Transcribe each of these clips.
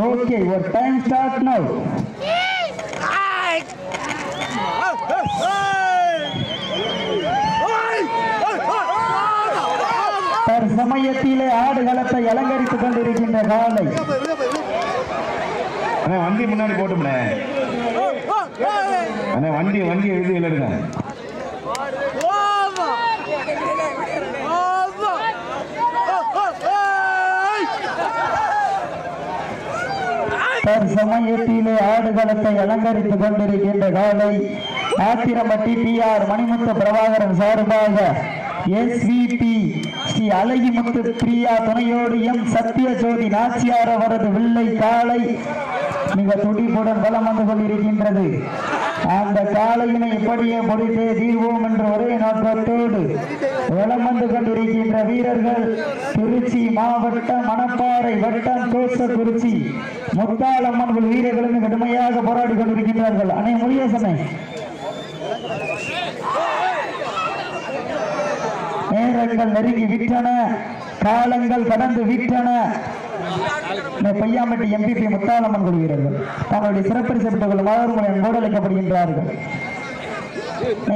Okay, your time start now. தற்சமயத்திலே ஆடுகளத்தை அலங்கரித்துக் கொண்டிருக்கின்ற காலை வண்டி முன்னாடி போட்டும்னே வண்டி வண்டி எழுதி எழுதுங்க. தற்சமயத்திலே ஆடுகளத்தை அலங்கரித்துக் கொண்டிருக்கின்ற காலை ஆத்திரம்பட்டி PR மணிமுத்து பிரபாகரன் சார்பாக SVP ஸ்ரீ அழகிமுத்து பிரியா துணையோடு M சத்யஜோதி நாச்சியார் அவரது வில்லை காலை மிக துடிப்புடன் பலம் வந்து கொண்டிருக்கின்றது. அந்த காலையினை இப்படியே முடித்தே தீர்வோம் என்ற ஒரே நோக்கத்தோடு வலம் வந்து கொண்டிருக்கின்ற வீரர்கள் திருச்சி மாவட்டம் மணப்பாறை வட்டம் கோசக்குறிச்சி முத்தாளம்மன் வீரர்களும் கடுமையாக போராடி கொண்டிருக்கின்றார்கள். அனை முருகேசனை நேரங்கள் நெருங்கி விட்டன, காலங்கள் கடந்து விட்டன. பையாம்பட்டி MVP முத்தாளம்மன் குழு வீரர்கள் தங்களுடைய சிறப்பரிசு பெற்றுக் கொள்ளுமாறு அன்போடு அழைக்கப்படுகின்றார்கள்.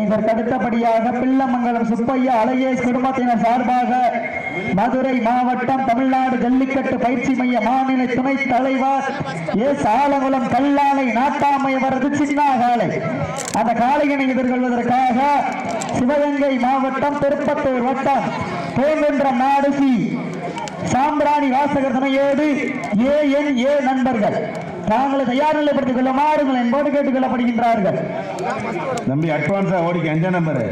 இதற்கு அடுத்தபடியாக பிள்ளமங்கலம் சுப்பையா அலையேஸ் குடும்பத்தினர் சார்பாக மதுரை மாவட்டம் தமிழ்நாடு ஜல்லிக்கட்டு பயிற்சி மைய மாநில துணைத் தலைவர் எஸ் ஆலங்குளம் கல்லாலை நாட்டாமை அவரது சின்ன காலை. அந்த காளையினை எதிர்கொள்வதற்காக சிவகங்கை மாவட்டம் திருப்பத்தூர் வட்டம் தேவேந்திர நாடுசி சாம்பிராணி வாசகர் துணையோடு ANA நண்பர்கள் தாங்களை தயார் நிலைப்படுத்திக் கொள்ளுமாறு என்போடு கேட்டுக் கொள்ளப்படுகின்றார்கள். தம்பி அட்வான்ஸா ஓடிக்க 5 நம்பர்.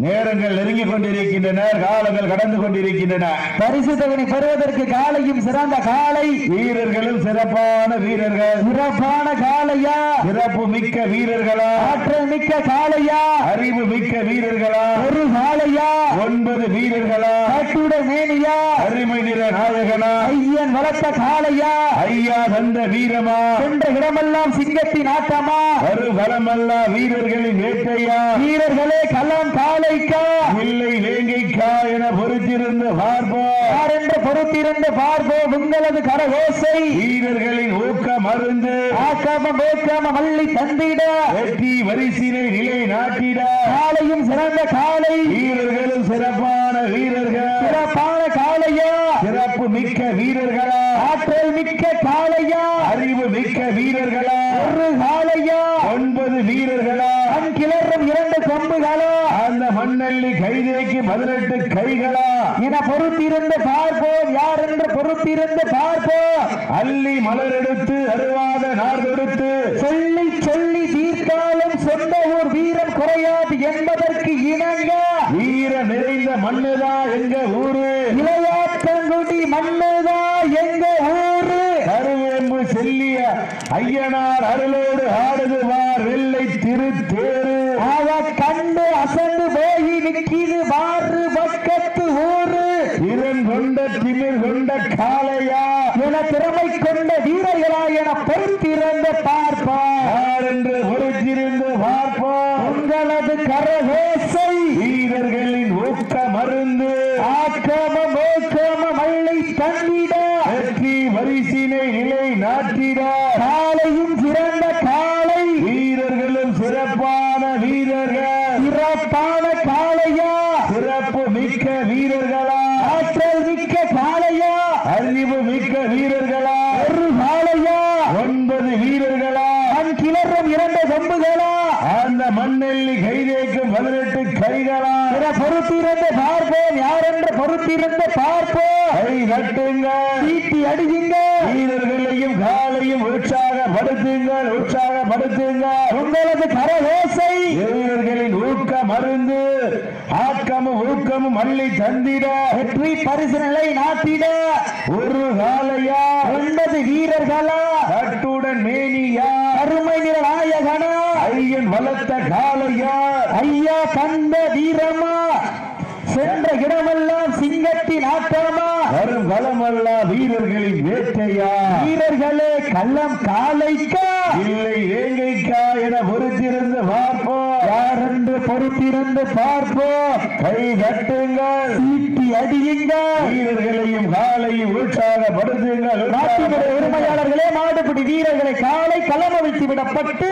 நேரங்கள் நெருங்கிக் கொண்டிருக்கின்றன, காலங்கள் கடந்து கொண்டிருக்கின்றன. பரிசு தொகை பெறுவதற்கு காலையும் சிறந்த காலை, வீரர்களும் சிறப்பான வீரர்கள். சிறப்பான காலையா, சிறப்பு மிக்க வீரர்களா, ஆற்றல் மிக்க காலையா, அறிவு மிக்க வீரர்களா, ஒரு காலையா, 9 வீரர்களா, கட்டுட மேனியா, அருமை நிற நாயகனா, ஐயன் வளர்த்த காலையா, ஐயா தந்த வீரமா, சென்ற இடமெல்லாம் சிங்கத்தின் ஆட்டமா, ஒரு பலமல்லா வீரர்களின் வேட்டையா, வீரர்களே களம் காலைக்கா இல்லை வேங்கைக்கா என பொறுத்திருந்து பார்ப்போம். யார் என்று பொறுத்திருந்து பார்ப்போம். உங்களது கரகோசை வீரர்களின் ஊக்க மருந்து ஆக்காம ஓக்காம மல்லி தந்திட வெற்றி வரிசினை நிலை நாட்டிட காலையும் சிறந்த காலை, வீரர்களும் சிறப்பான வீரர்கள். சிறப்பான காலையா, சிறப்பு மிக்க வீரர்களா, ஆற்றல் மிக்க காலையா, அறிவு மிக்க வீரர்களா, ஒரு காலையா, 9 வீரர்களா, கண் கிளறும் 2 கொம்புகளா, அந்த மண்ணள்ளி கைதேக்கு 18 கைகளா என பொறுத்திருந்து பார்ப்போம். யார் என்று பொறுத்திருந்து பார்ப்போம். அள்ளி மலர் எடுத்து அருவாத நார் தொடுத்து சொல்லி சொல்லி தீர்க்காலும் சொந்த ஊர் வீரம் குறையாது என்பதற்கு இணங்க வீர நிறைந்த மண்ணுதான் எங்க ஊரு, இளையாற்றங்குடி மண்ணுதான் எங்க ஊரு. கருவேம்பு செல்லிய ஐயனார் அருளோடு ஆடுதுவார் வெள்ளை திருத்தேரு. அவ கண்டு அசந்து போய் நிக்கிது மாறு பக்கத்து ஊரு. திறன் கொண்ட திமிர் கொண்ட காளையா என திறமை கொண்ட வீரர்களா என பொறுத்திருந்து பார்ப்போம். யார் என்று பொறுத்திருந்து பார்ப்போம். உங்களது கரகோசை வீரர்களின் ஊக்க மருந்து ஆக்கமம் ஓக்கமம் அள்ளி தந்திட வெற்றி வரிசினை நிலை நாட்டிட காலையும் சிறந்த காலை, வீரர்களும் சிறப்பான வீரர்கள். சிறப்பான காளையா, சிறப்பு மிக்க வீரர்களா, ஆற்றல் மிக்க காளையா, அறிவு மிக்க வீரர்களா, ஒரு காளையா, 9 வீரர்களா, கண் கிளறும் 2 கொம்புகளா, அந்த மண்ணெல்லி கைதேக்கும் 18 கைகளா என பொறுத்திருந்து பார்ப்போம். யார் என்று பொறுத்திருந்து பார்ப்போம். கை கட்டுங்க, சீட்டி அடியுங்க, வீரர்களையும் காலையும் உற்சாகப்படுத்துங்கள், உற்சாகப்படுத்துங்க. உங்களது கரகோசை வீரர்களின் ஊக்க மருந்து ஆக்கமும் ஊக்கமும் அள்ளி தந்திட வெற்றி பரிசு நிலை நாட்டிட ஒரு காலையா, 9 வீரர்களா, கட்டுடன் மேனியா, அருமை நிற நாயகனா, ஐயன் வளர்த்த காலையா, ஐயா கண்ட வீரமா, சென்ற இடமெல்லாம் சிங்கத்தின் ஆட்டமா, வரும் வளமல்லா வீரர்களின் வேட்டையா, வீரர்களே களம் காலைக்கா இல்லை வேங்கைக்கா என பொறுத்திருந்து பார்ப்போம். யார் என்று பொறுத்திருந்து பார்ப்போம். கை கட்டுங்கள், சீட்டி அடியுங்கள், வீரர்களையும் காலையும் உற்சாகப்படுத்துங்கள். நாட்டினுடைய உரிமையாளர்களே, மாடுபிடி வீரர்களை காலை களமவிழ்த்து விடப்பட்டு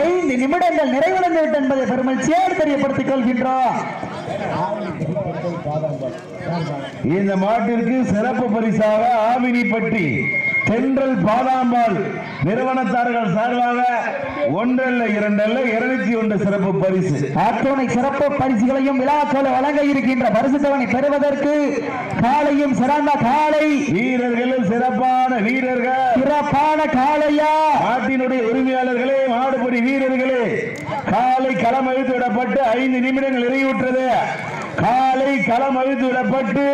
5 நிமிடங்கள் நிறைவடைந்து விட்டது என்பதை பெருமகிழ்ச்சியோடு தெரியப்படுத்திக் கொள்கின்றோம். இந்த மாட்டிற்கு சிறப்பு பரிசாக ஆவினிப்பட்டி தென்றல் பாதாம்பால் நிறுவனத்தார்கள் சார்பாக 1 அல்ல 2 அல்ல 201 சிறப்பு பரிசு. அத்துணை சிறப்பு பரிசுகளையும் விழாக்களை வழங்க இருக்கின்ற பரிசுத்தவனை பெறுவதற்கு காலையும் சிறந்த காலை வீரர்களும் சிறப்பான வீரர்கள், சிறப்பான காலையா நாட்டினுடைய உரிமையாளர்களே, மாடுபிடி வீரர்களே, காலை களம் அழித்து விடப்பட்டு 5 நிமிடங்கள் நிறைவுற்றது. காலை களம் அழித்து விடப்பட்டு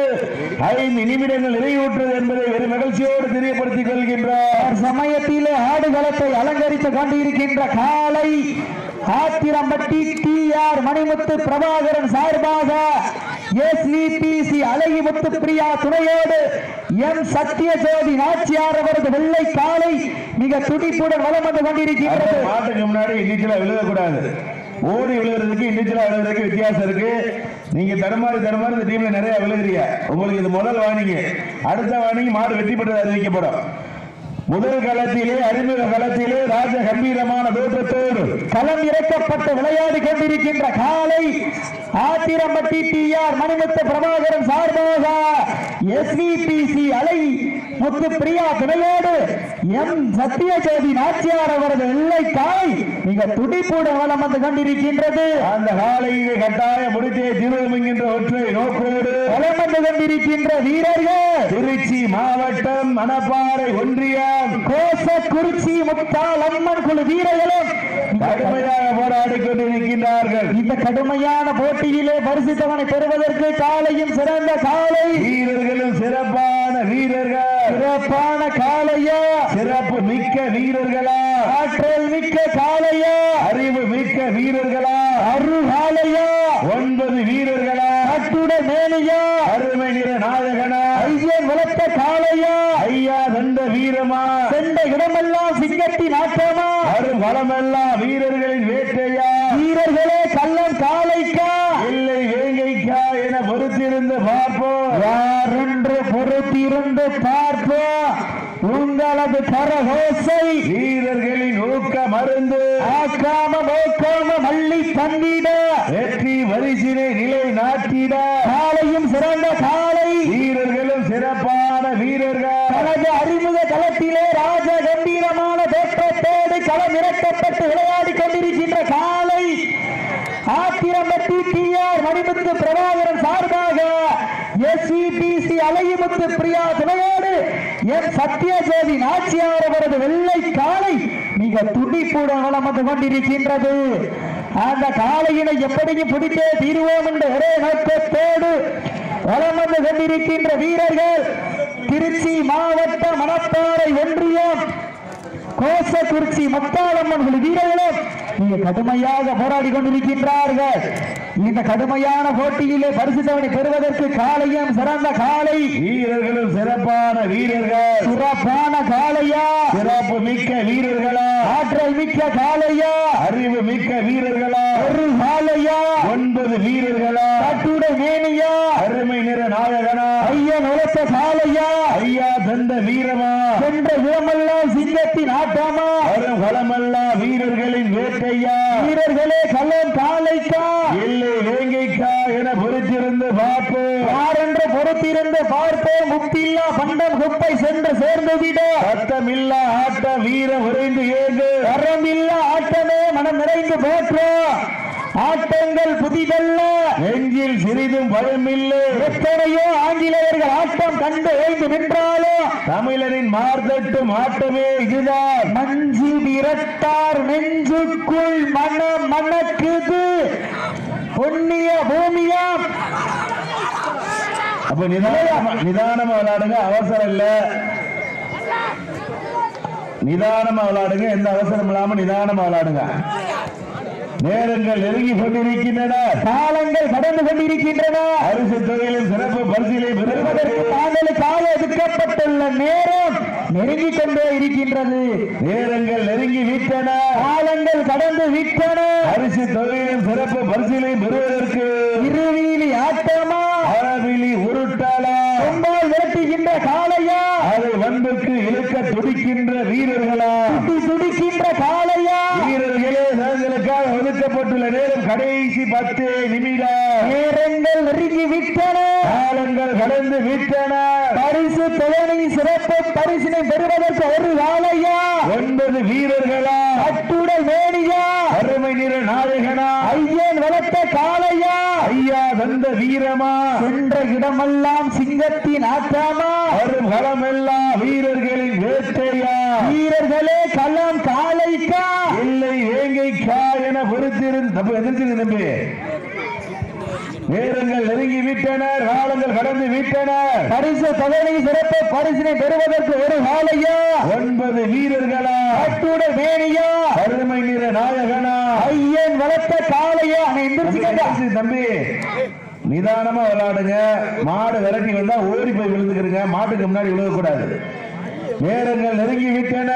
5 நிமிடங்கள் நிறைவுற்றது என்பதை ஒரு மகிழ்ச்சியோடு தெரியப்படுத்திக் கொள்கின்றார். சமயத்திலே ஆடுகளத்தை அலங்கரித்துக் கொண்டிருக்கின்ற காலை ஆத்திரம்பட்டி TR மணிமுத்து பிரபாகரன் சார்பாக SVPC அழகிமுத்து பிரியா துணையோடு எம் சத்தியஜோதி நாச்சியார் அவரது வெள்ளை காலை மிக துடிப்புடன் வலம் வந்து கொண்டிருக்கின்றது. மாட்டுக்கு முன்னாடி நீச்சலா விழுகக்கூடாது. ஓடி விழுகிறதுக்கு நீச்சலா விழுகிறதுக்கு வித்தியாசம் இருக்கு. நீங்க தடுமாறி இந்த டீம்ல நிறைய விழுகிறீங்க. உங்களுக்கு இது முதல் வாணிங்க. அடுத்த வாணிங்க மாடு வெற்றி பெற்றது அறிவிக்கப்படும். முதல் களத்திலே, அறிமுக களத்திலே ராஜ கம்பீரமான தோற்றத்தோடு களம் இறக்கப்பட்டு விளையாடி கொண்டிருக்கின்ற காலை ஆத்திரம்பட்டி TR மணிமுத்து பிரபாகரன் சார்பாக SVPC அலை முத்து பிரியா துணையோடு எம் சத்தியஜோதி நாச்சியார் அவரது வெள்ளை காய் மிக துடிப்புடன் வலம் வந்து கொண்டிருக்கின்றது. அந்த காலையிலே கட்டாய முடித்தே தீர்வு என்கின்ற ஒற்றை நோக்கோடு வலம் வந்து கொண்டிருக்கின்ற வீரர்கள் திருச்சி மாவட்டம் மணப்பாறை ஒன்றியம் கோசக்குறிச்சி முத்தால் அம்மன் குழு வீரர்களும் கடுமையாக போராடி கொண்டிருக்கின்றார்கள். இந்த கடுமையான போட்டியிலே பரிசுத்தவனை பெறுவதற்கு காலையும் சிறந்த காலை வீரர்களும் சிறப்பான வீரர்கள், சிறப்பான காலையா, சிறப்பு மிக்க வீரர்களா, ஆற்றல் மிக்க காலையா, அறிவு மிக்க வீரர்களா, அருகாலையா, 9 வீரர்களா, அட்டுட மேலையா, அருமை நிற நாயகனா, ஐயன் வளர்த்த காலையா, ஐயா தந்த வீரமா, சென்ற இடமெல்லாம் சிங்கத்தின் ஆட்டமா, வரும் வளமெல்லாம் வீரர்களின் வேட்டையா, வீரர்களே கள்ளம் காலைக்கா இல்லை வேங்கைக்கா என பொறுத்திருந்து பார்ப்போம். யார் என்று பொறுத்திருந்து பார்ப்போம். உங்களது கரகோசை வீரர்களின் ஊக்க மருந்து ஆக்காம மோக்காம மல்லி தந்திட வெற்றி வரிசினை நிலை நாட்டிட காலையும் சிறந்த காலை வீரர்களும் சிறப்பான வீரர்கள் கழக அறிமுக களத்திலே ராஜ கம்பீரமான தோற்றத்தோடு களம் இறக்கப்பட்டு விளையாடி கொண்டிருக்கின்ற காலை ஆத்திரம்பட்டி TR மணிமுத்து பிரபாகரன் சார்பாக SVPC அழகிமுத்து பிரியா துணையோடு எம் சத்தியஜோதி நாச்சியார் அவரது வெள்ளை காலை மிக துடிப்புடன் வலம் வந்து கொண்டிருக்கின்றது. அந்த காலையினை எப்படியும் பிடித்தே தீர்வோம் என்ற ஒரே நோக்கத்தோடு வலம் வந்து கொண்டிருக்கின்ற வீரர்கள் திருச்சி மாவட்ட மணப்பாறை ஒன்றியம் கோசக்குறிச்சி முத்தாலம்மன் வீரர்களும் மிக கடுமையாக போராடி கொண்டிருக்கின்றார்கள். இந்த கடுமையான போட்டியிலே பரிசுத்தவனை பெறுவதற்கு காலையும் சிறந்த காலை வீரர்களும் சிறப்பான வீரர்கள், சிறப்பான காலையா, சிறப்பு மிக்க வீரர்களா, ஆற்றல் மிக்க காலையா, அறிவு மிக்க வீரர்களா, ஒரு காலையா, 9 வீரர்களா, கட்டுட மேனியா, அருமை நிற நாயகனா, ஐயன் உழைத்த காலையா, ஐயா தந்த வீரமா, சென்ற இடமெல்லாம் சிங்கத்தின் ஆட்டமா, வரும் வளமெல்லாம் வீரர்களின் வேட்டையா, வீரர்களே கள்ளம் காலைக்கா இல்லை வேங்கைக்கா என பொறுத்திருந்து பார்ப்போம். யார் என்று பொறுத்திருந்து பார்ப்போம். முக்தில்லா பண்டம் குப்பை சென்று சேர்ந்துவிட சத்தமில்லா ஆட்ட வீரம் உறைந்து ஏங்கு, வரமில்லா ஆட்டமே மனம் நிறைந்து போற்றோம். ஆட்டங்கள் புதிதல்ல, நெஞ்சில் சிறிதும் பயமில்லை. எத்தனையோ ஆங்கிலேயர்கள் ஆட்டம் கண்டு ஓய்ந்து நின்றாலும் தமிழரின் மார்த்தட்டும் ஆட்டமே இதுதான். மஞ்சு விரட்டார் நெஞ்சுக்குள் மணக்குது பொன்னிய பூமியாம். அப்ப நிதானமா விளையாடுங்க, அவசரம் இல்ல. நிதானமா விளையாடுங்க, எந்த அவசரம் இல்லாம நிதானமா விளையாடுங்க. நேரங்கள் நெருங்கி கொண்டிருக்கின்றன, காலங்கள் கடந்து கொண்டிருக்கின்றன. அரிசி தொகையிலும் சிறப்பு பரிசிலை பெறுவதற்கு தாங்களுக்காக ஒதுக்கப்பட்டுள்ள நேரம் நெருங்கிக் கொண்டே இருக்கின்றது. நேரங்கள் நெருங்கி விட்டன, காலங்கள் கடந்து விட்டன. பரிசு தொகையின் சிறப்பு பரிசிலை பெறுவதற்கு இருவீலி ஆட்டமா, அறவிலி உருட்டலா, கொம்பால் விரட்டுகின்ற காளையா, அதை வன்புக்கு இழுக்க துடிக்கின்ற வீரர்களா, துடிக்கின்ற காளையா. வீரர்களே, தங்களுக்காக ஒதுக்கப்பட்டுள்ள நேரம் கடைசி 10 நிமிடம். நேரங்கள் நெருங்கி விட்டன, காலங்கள் கடந்து விட்டன. பரிசு தொகை சிறப்பு பரிசினை பெறுவதற்கு ஒரு காளையா, 9 வீரர்களா, அட்டுடல் மேனியா, அருமை நிற நாயகனா, ஐயன் வளர்த்த காளையா, ஐயா தந்த வீரமா, சென்ற இடமெல்லாம் சிங்கத்தின் ஆட்டாமா, வரும் களமெல்லாம் வீரர்களின் வேட்டையா, வீரர்களே களம் காளைக்கா, இல்லை வேங்கைக்கா என பொறுத்திருந்து தம்பி. நேரங்கள் நெருங்கி விட்டன, காலங்கள் கடந்து விட்டன. பரிசு தொகை சிறப்பு பரிசினை பெறுவதற்கு ஒரு காளையா, 9 வீரர்களா, அட்டுடல் மேனியா, அருமை நிற நாயகனா, ஐயன் வளர்த்த காளையா. தம்பி நிதானமா விளையாடுங்க. மாடு விரட்டி வந்தா ஓடி போய் விழுந்துக்கிறீங்க, மாட்டுக்கு முன்னாடி விழுகக்கூடாது. நேரங்கள் நெருங்கி விட்டன,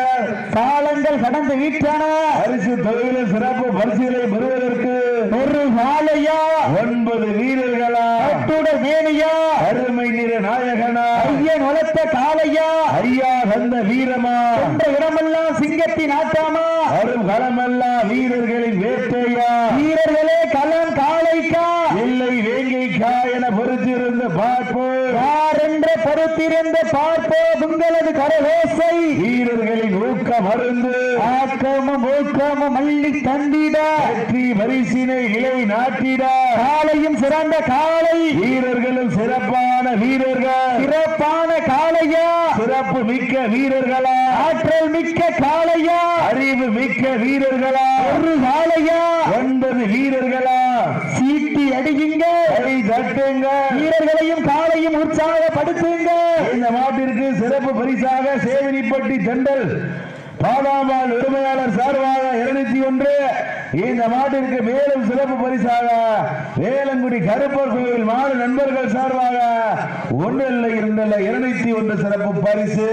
காலங்கள் கடந்து விட்டன. பரிசு தொகையில சிறப்பு பரிசுகளை பெறுவதற்கு ஒரு காளையா, 9 வீரர்களா, அட்டுடல் மேனியா, அருமை நிற நாயகனா, ஐயன் வளர்த்த காளையா, ஐயா தந்த வீரமா, சென்ற இடமெல்லாம் சிங்கத்தின் ஆட்டாமா, வரும் களமெல்லாம் வீரர்களின் வேட்டையா, வீரர்களே களம் காளைக்கா, இல்லை வேங்கைக்கா என பொறுத்திருந்து பார்ப்போம். யார் என்று பொறுத்திருந்து பார்ப்போம். உங்களது கரவேசை வீரர்களின் ஊக்கம் அருந்து ஆக்கமும் ஊக்கமும் அள்ளி தந்திட, வெற்றி பரிசினை இலை நாட்டிட, காளையும் சிறந்த காளை, வீரர்களும் சிறப்பான வீரர்கள், சிறப்பான காளையா, சிறப்பு மிக்க வீரர்களா, ஆற்றல் மிக்க காளையா, அறிவு மிக்க வீரர்களா, ஒரு காளையா, 9 வீரர்களா, சீட்டி அடியுங்க, கை தட்டுங்க, வீரர்களையும் காளையும் உற்சாகப்படுத்துங்க. இந்த மாட்டிற்கு சிறப்பு பரிசாக சேவனிப்பட்டி தெண்டல் பாதாம்பால் உரிமையாளர் சார்பாக 201. இந்த மாட்டிற்கு மேலும் சிறப்பு பரிசாக வேலங்குடி கருப்பர் கோவில் மாடு நண்பர்கள் சார்பாக 1 இல்லை 2 இல்லை 201 சிறப்பு பரிசு.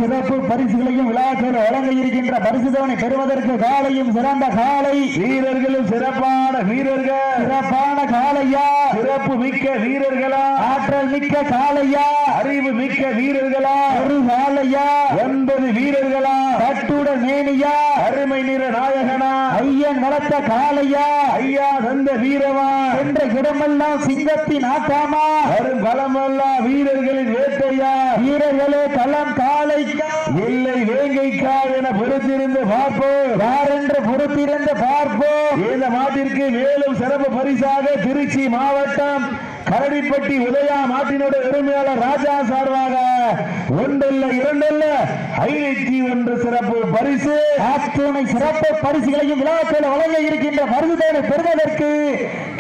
சிறப்பு பரிசுகளையும் விழாக்கள் வழங்க இருக்கின்ற பரிசுதவனை பெறுவதற்கு காளையும் சிறந்த காளை, வீரர்களும் சிறப்பான வீரர்கள், சிறப்பான காளையா, சிறப்பு மிக்க வீரர்களா, ஆற்றல் மிக்க காளையா, அறிவு மிக்க வீரர்களா, ஒரு காளையா, 9 வீரர்களா, கட்டுடன் மேனியா, அருமை நிற நாயகனா, ஐயன் வளர்த்த காளையா, ஐயா தந்த வீரமா, என்ற இடமெல்லாம் சிங்கத்தின் ஆட்டாமா, வரும் களமெல்லாம் வீரர்களின் வேட்டையா, வீரர்களே களம் காளைக்கா, இல்லை வேங்கைக்கா என பொறுத்திருந்து பார்ப்போம். யார் என்று பொறுத்திருந்து பார்ப்போம். இந்த மாட்டிற்கு மேலும் சிறப்பு பரிசாக திருச்சி மாவட்டம் கரடிப்பட்டி உதயா மாட்டினோட உரிமையாளர் ராஜா சார்பாக 1 இல்லை 2 இல்லை 501 சிறப்பு பரிசு. அத்துணை சிறப்பு பரிசுகளையும் விழாக்கள் வழங்க இருக்கின்ற பரிசுதனை பெறுவதற்கு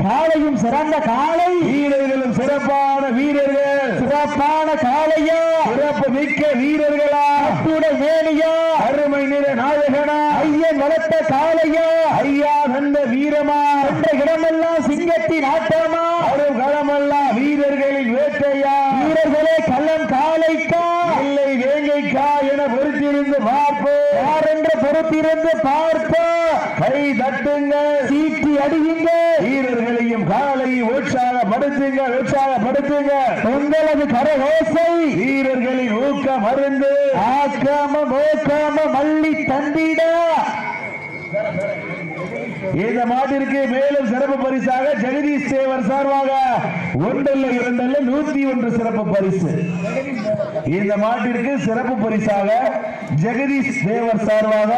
காளையும் சிறந்த காளை, வீரர்களும் சிறப்பான வீரர்கள், சிறப்பான காளையா, சிறப்பு மிக்க வீரர்களா, அத்துடன் மேனியா, அருமை நிற நாயகனா, ஐயன் வளர்த்த காளையா, ஐயா தந்த வீரமா, என்ற இடமெல்லாம் சிங்கத்தின் ஆட்டமா, வரும் களமெல்லாம் வீரர்களின் வேட்டையா, வீரர்களே களம் காளைக்கா, இல்லை வேங்கைக்கா என பொறுத்திருந்து பார்ப்போம். யார் என்று பொறுத்திருந்து பார்ப்போம். கை தட்டுங்க, சீட்டி அடியுங்க, வீரர்களையும் காலையும் உற்சாகப்படுத்துங்க, உற்சாகப்படுத்துங்க. உங்களது கரவேசை வீரர்களின் ஊக்கம் அருந்து ஆக்காமம் ஊக்காமம் அள்ளி தந்திட. இந்த மாட்டிற்கு மேலும் சிறப்பு பரிசாக ஜெகதீஷ் தேவர் சார்பாக 1 இல்லை 2 இல்லை 101 சிறப்பு பரிசு. இந்த மாட்டிற்கு சிறப்பு பரிசாக ஜெகதீஷ் தேவர் சார்பாக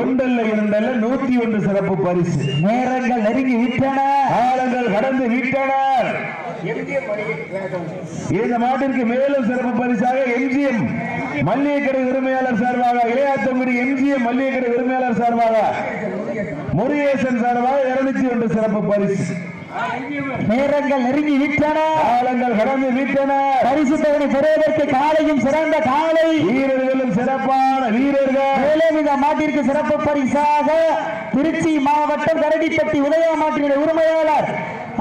1 இல்லை 2 இல்லை 101 சிறப்பு பரிசு. நேரங்கள் நெருங்கி விட்டன, காலங்கள் கடந்து விட்டன. இந்த மாட்டிற்கு மேலும் சிறப்பு பரிசாக எம்ஜிஎம் மல்லிகை கடை உரிமையாளர் சார்பாக இளையாத்தங்குடி எம்ஜிஎம் மல்லிகை கடை உரிமையாளர் சார்பாக முருகேசன் சார்பாக 201 சிறப்பு பரிசு. நேரங்கள் நெருங்கி விட்டன, காலங்கள் கடந்து விட்டன. பரிசு தொகை பெறுவதற்கு காளையும் சிறந்த காளை, வீரர்களும் சிறப்பான வீரர்கள். மேலும் இந்த மாட்டிற்கு சிறப்பு பரிசாக திருச்சி மாவட்டம் கரடிப்பட்டி உதயா மாட்டினுடைய உரிமையாளர்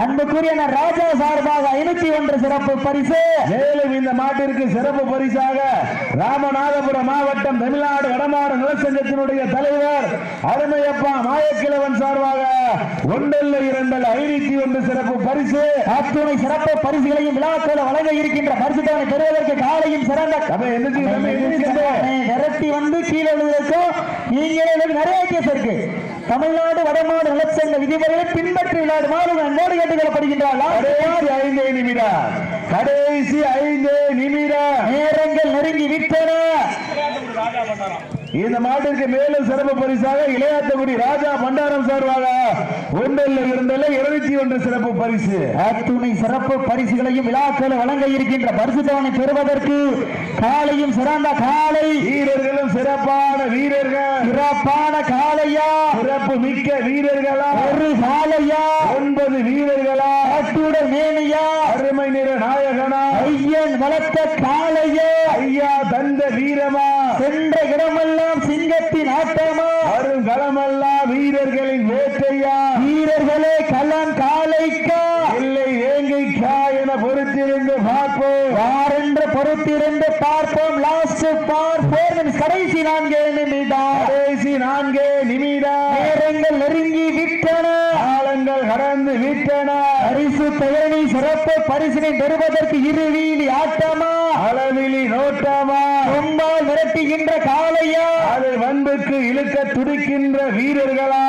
அன்புக்குரிய ராஜா சார்பாக 501 சிறப்பு பரிசு. மேலும் இந்த மாட்டிற்கு சிறப்பு பரிசாக ராமநாதபுரம் மாவட்டம் தமிழ்நாடு வடமாடு நலசங்கத்தினுடைய தலைவர் அருமையப்பா மாயக்கிழவன் சார்பாக 501 சிறப்பு பரிசு. அத்துணை சிறப்பு பரிசுகளையும் விழாக்கள் வழங்க இருக்கின்ற பரிசுகளை பெறுவதற்கு காலையும் சிறந்த விரட்டி வந்து கீழே விழுவதற்கும் நீங்களே நிறைய கேஸ் இருக்கு. தமிழ்நாடு வடமாடு நலச்சங்க விதிமுறைகளை பின்பற்றி விளையாடுமாறு அன்போடு கேட்டுக்கொள்ளப்படுகின்றார்கள். கடைசி 5 நிமிடம் நேரங்கள் நெருங்கி விட்டன. இந்த மாட்டிற்கு மேலும் சிறப்பு பரிசாக இளையாத்தகுடி ராஜா பண்டாரம் சார்பாக 201 சிறப்பு பரிசு. அத்துணை சிறப்பு பரிசுகளையும் விழாக்களை வழங்க இருக்கின்ற பரிசுத்தவனை பெறுவதற்கு காலையும் சிறந்த காலை வீரர்களும் சிறப்பான வீரர்கள். சிறப்பான காலையா, சிறப்பு மிக்க வீரர்களா, ஒரு காலையா, 9 வீரர்களா, அத்துடன் மேனியா, அருமை நிற நாயகனா, ஐயன் வளர்த்த காலையா, ஐயா தந்த வீரமா, சென்ற இடமெல்லாம் சிங்கத்தின் ஆட்டமா, வரும் களமெல்லாம் வீரர்களின் வேட்டையா, வீரர்களே களம் காலைக்கா இல்லை வேங்கைக்கா என பொறுத்திருந்து பார்ப்போம். யாரென்று பொறுத்திருந்து பார்ப்போம். லாஸ்ட் பார்ப்போம். கடைசி 4 நிமிடம். கடைசி 4 நிமிடம். நேரங்கள் நெருங்கி விட்டன, காலங்கள் கடந்து விட்டன. பரிசு தொகை சிறப்பு பரிசினை பெறுவதற்கு இருவீலி ஆட்டமா, அளவிலி நோட்டமா, ரொம்பால் மிரட்டுகின்ற காலையா, அதை வன்புக்கு இழுக்க துடிக்கின்ற வீரர்களா,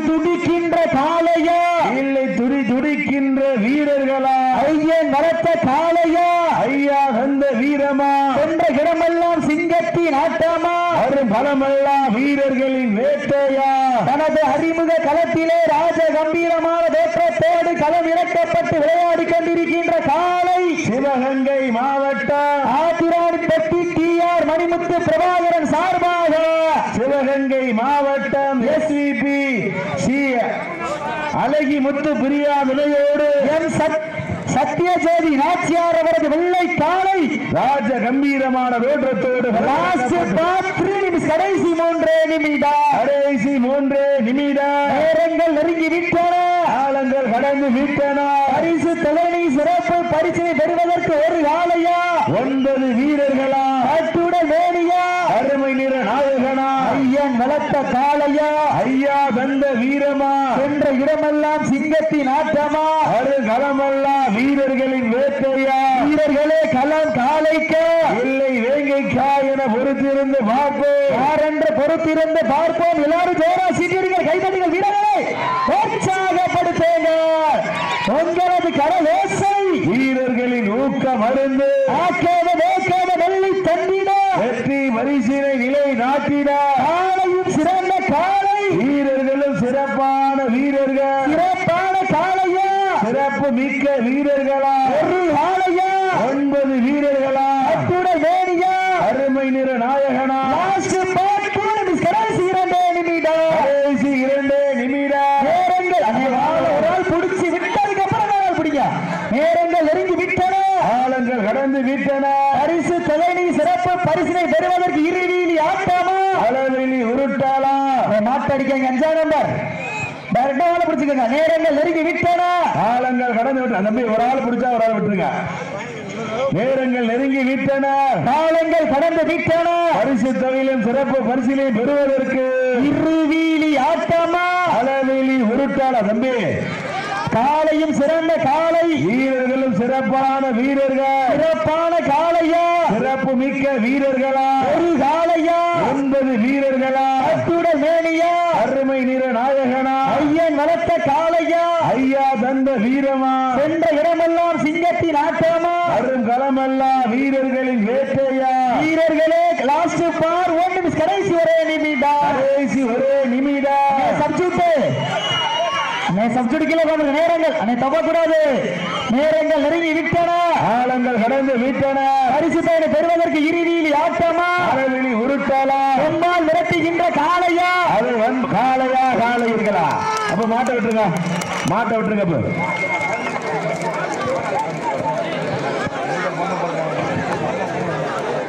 துடிக்கின்ற காலையா, இல்லை துடிக்கின்ற வீரர்களா, ஐயன் வளர்த்த காலையா, ஐயா வந்த வீரமா, சென்ற இடமெல்லாம் சிங்கத்தின் ஆட்டமா, வரும் பலமெல்லாம் வீரர்களின் வேட்டையா, தனது அறிமுக களத்திலே ராஜ கம்பீரமான தோற்றத்தோடு களம் இறக்கப்பட்டு விளையாடி கொண்டிருக்கின்ற காலை சிவகங்கை மாவட்டம் ஆத்திராணிப்பட்டி TR மணிமுத்து பிரபாகரன் சார்பாக சிவகங்கை மாவட்டம் SVP சி அழகி முத்து பிரியா விலையோடு எம் சத்யஜோதி நாச்சியார் அவரது வெள்ளை காலை ராஜ கம்பீரமான தோற்றத்தோடு கடைசி 3 நிமிடம். கடைசி 3 நிமிடம். நேரங்கள் நெருங்கி விட்டன, காலங்கள் கடந்து விட்டன. பரிசு தலைமை சிறப்பு பரிசினை பெறுவதற்கு ஒரு காலையா, 9 வீரர்களா, அத்துடன் வேணியா, அருமை நிற நாயகனா, ஐயன் வளர்த்த காலையா, ஐயா தந்த வீரமா, சென்ற இடமெல்லாம் சிங்கத்தின் ஆட்டமா, அரு களமெல்லாம் வீரர்களின் வேட்டையா, வீரர்களே களம் காலைக்கா இல்லை வேங்கைக்கா என பொறுத்திருந்து பார்ப்போம். யாரென்று பொறுத்திருந்து பார்ப்போம். எல்லாரும் ஜோரா சீட்டிடுங்கள், கைதடிகள், வீரர்களை உற்சாகப்படுத்துங்க. உங்களது கரவேசை வீரர்களின் ஊக்க மருந்து ஆக்காத வேக்காத வெள்ளி தந்திட வெற்றி பரிசினை நிலை நாட்டிட காலையும் சிறந்த காலை, வீரர்களும் சிறப்பான வீரர்கள், சிறப்பான காலையா, சிறப்பு மிக்க வீரர்களா, ஒரு காலையா, 9 வீரர்களா, அத்துடன் வேணியா, அருமை நிற நாயகனா, லாஸ்ட் பார்ப்போம். கடைசி 2 நிமிடம். கடைசி 2 நிமிடம். நேரங்கள் ஒரு ஆள் பிடிச்சி விட்டதுக்கு அப்புறம் பிடிக்க நேரங்கள் நெருங்கி விட்டன, காலங்கள் கடந்து விட்டன. பரிசு தொகை சிறப்பு பரிசினை பெறுவதற்கு இருவீலி ஆட்டமா, அளவெளி உருட்டாளா, மாட்டடிக்காங்க 5ஆம் நம்பர் டேரக்டாக பிடிச்சுக்கோங்க. நேரங்கள் நெருங்கி விட்டன, காலங்கள் கடந்து விட்டன. நம்பி ஒரு ஆள் பிடிச்சா ஒரு ஆள் விட்டுருங்க. நேரங்கள் நெருங்கி விட்டன, காலங்கள் கடந்து விட்டன. பரிசு தொகையிலும் சிறப்பு பரிசினை பெறுவதற்கு இருவீலி ஆட்டமா, அளவெளி உருட்டாளா. தம்பி காலையும் சிறந்த காலை, வீரர்களும் சிறப்பான வீரர்கள், சிறப்பான காலையா, சிறப்பு மிக்க வீரர்களா, ஒரு காலையா, 9 வீரர்களா, அத்துடன் மேனியா, அருமை நிற நாயகனா, ஐயன் வளர்த்த காலையா, ஐயா தந்த வீரமா, சென்ற இடமெல்லாம் சிங்கத்தின் ஆட்டமா, வரும் களமெல்லாம் வீரர்களின் வேட்டையா, வீரர்களே லாஸ்ட் பார் 1 நிமிஷம். கடைசி 1 நிமிடம். கடைசி 1 நிமிடம். சப்ஜூட்டு சப்ஜூட்டுக்குள்ள நேரங்கள் தப்பக்கூடாது. நேரங்கள் நெருங்கி விட்டன, காலங்கள் கடந்து விட்டன. பரிசு தொகை பெறுவதற்கு இருவீலி ஆட்டமா, அளவெளி உருட்டாளா, ரொம்பால் மிரட்டுகின்ற காலையா, அது காளையா காளையர்களா. அப்ப மாட்ட விட்டுருங்க, மாட்ட விட்டுருங்க.